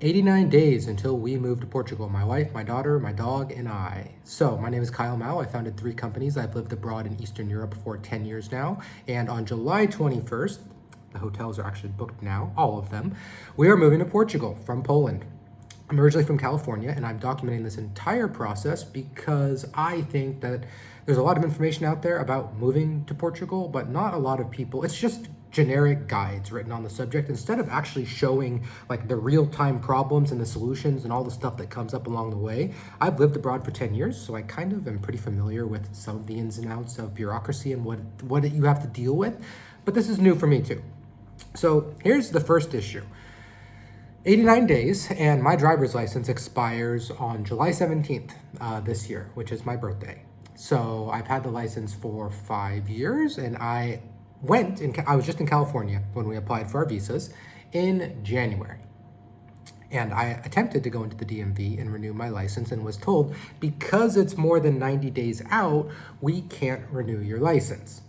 89 days until we moved to Portugal. My wife, my daughter, my dog, and I. So, my name is Kyle Mao. I founded 3 companies. I've lived abroad in Eastern Europe for 10 years now. And on July 21st, the hotels are actually booked now, all of them, we are moving to Portugal from Poland. I'm originally from California, and I'm documenting this entire process because I think that there's a lot of information out there about moving to Portugal, but not a lot of people. It's just generic guides written on the subject instead of actually showing like the real-time problems and the solutions and all the stuff that comes up along the way. I've lived abroad for 10 years, so I kind of am pretty familiar with some of the ins and outs of bureaucracy and what you have to deal with, but this is new for me too. So here's the first issue. 89 days, and my driver's license expires on July 17th this year, which is my birthday. So I've had the license for 5 years, and I was just in California when we applied for our visas in January. And I attempted to go into the DMV and renew my license and was told, because it's more than 90 days out, we can't renew your license.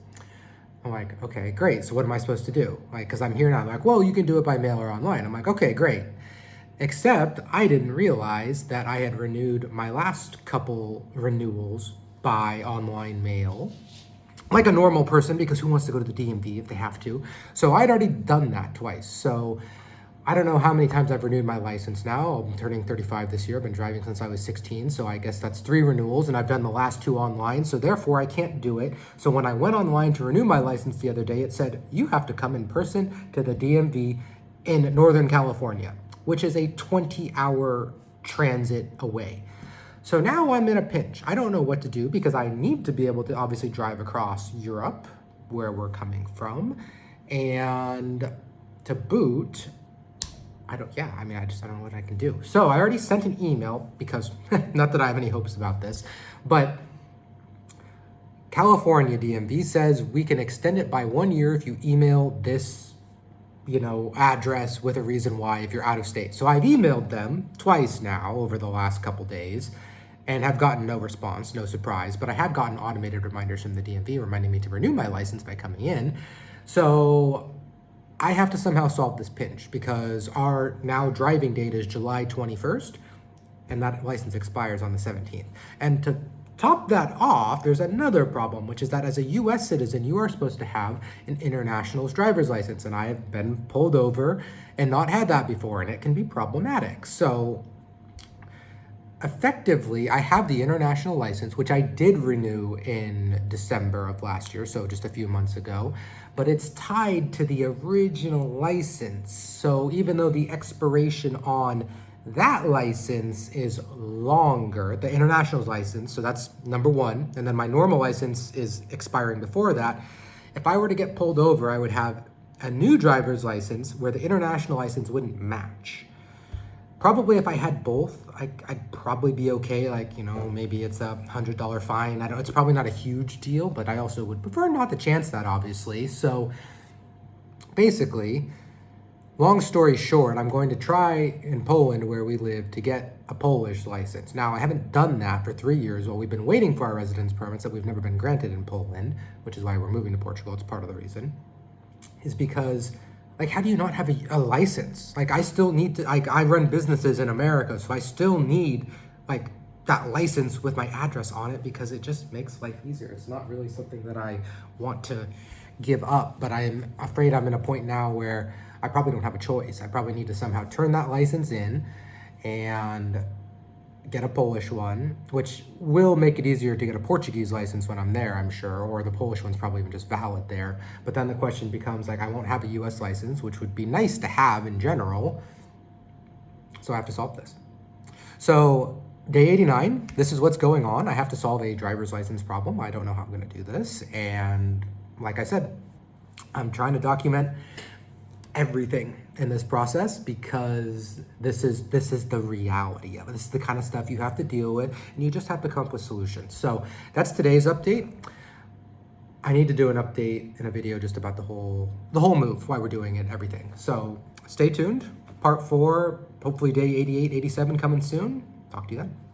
I'm like, okay, great. So what am I supposed to do? Like, because I'm here now. I'm like, well, you can do it by mail or online. I'm like, okay, great. Except I didn't realize that I had renewed my last couple renewals by online mail, like a normal person, because who wants to go to the DMV if they have to? So I'd already done that twice. So I don't know how many times I've renewed my license now. I'm turning 35 this year. I've been driving since I was 16. So I guess that's 3 renewals, and I've done the last 2 online. So therefore I can't do it. So when I went online to renew my license the other day, it said, you have to come in person to the DMV in Northern California, which is a 20-hour transit away. So now I'm in a pinch. I don't know what to do because I need to be able to obviously drive across Europe, where we're coming from, and to boot, I don't know what I can do. So I already sent an email because, not that I have any hopes about this, but California DMV says we can extend it by 1 year if you email this, address with a reason why if you're out of state. So I've emailed them twice now over the last couple days and have gotten no response, no surprise, but I have gotten automated reminders from the DMV reminding me to renew my license by coming in. So I have to somehow solve this pinch because our now driving date is July 21st and that license expires on the 17th. And to top that off, there's another problem, which is that as a US citizen, you are supposed to have an international driver's license. And I have been pulled over and not had that before, and it can be problematic. So effectively, I have the international license, which I did renew in December of last year, so just a few months ago, but it's tied to the original license. So even though the expiration on that license is longer, the international's license, so that's number one, and then my normal license is expiring before that. If I were to get pulled over, I would have a new driver's license where the international license wouldn't match. Probably if I had both, I'd probably be okay. Like, maybe it's a $100 fine. It's probably not a huge deal, but I also would prefer not to chance that, obviously. So basically, long story short, I'm going to try in Poland, where we live, to get a Polish license. Now, I haven't done that for 3 years while we've been waiting for our residence permits that we've never been granted in Poland, which is why we're moving to Portugal. It's part of the reason, is because, how do you not have a license? I still need to, I run businesses in America, so I still need, that license with my address on it because it just makes life easier. It's not really something that I want to give up, but I'm afraid I'm in a point now where I probably don't have a choice. I probably need to somehow turn that license in and get a Polish one, which will make it easier to get a Portuguese license when I'm there, I'm sure, or the Polish one's probably even just valid there. But then the question becomes, I won't have a US license, which would be nice to have in general. So I have to solve this. So day 89, this is what's going on. I have to solve a driver's license problem. I don't know how I'm gonna do this. And like I said, I'm trying to document everything in this process because this is the reality of it. This is the kind of stuff you have to deal with, and you just have to come up with solutions. So that's today's update. I need to do an update in a video just about the whole move, why we're doing it, everything. So stay tuned. Part 4, hopefully day 88, 87 coming soon. Talk to you then.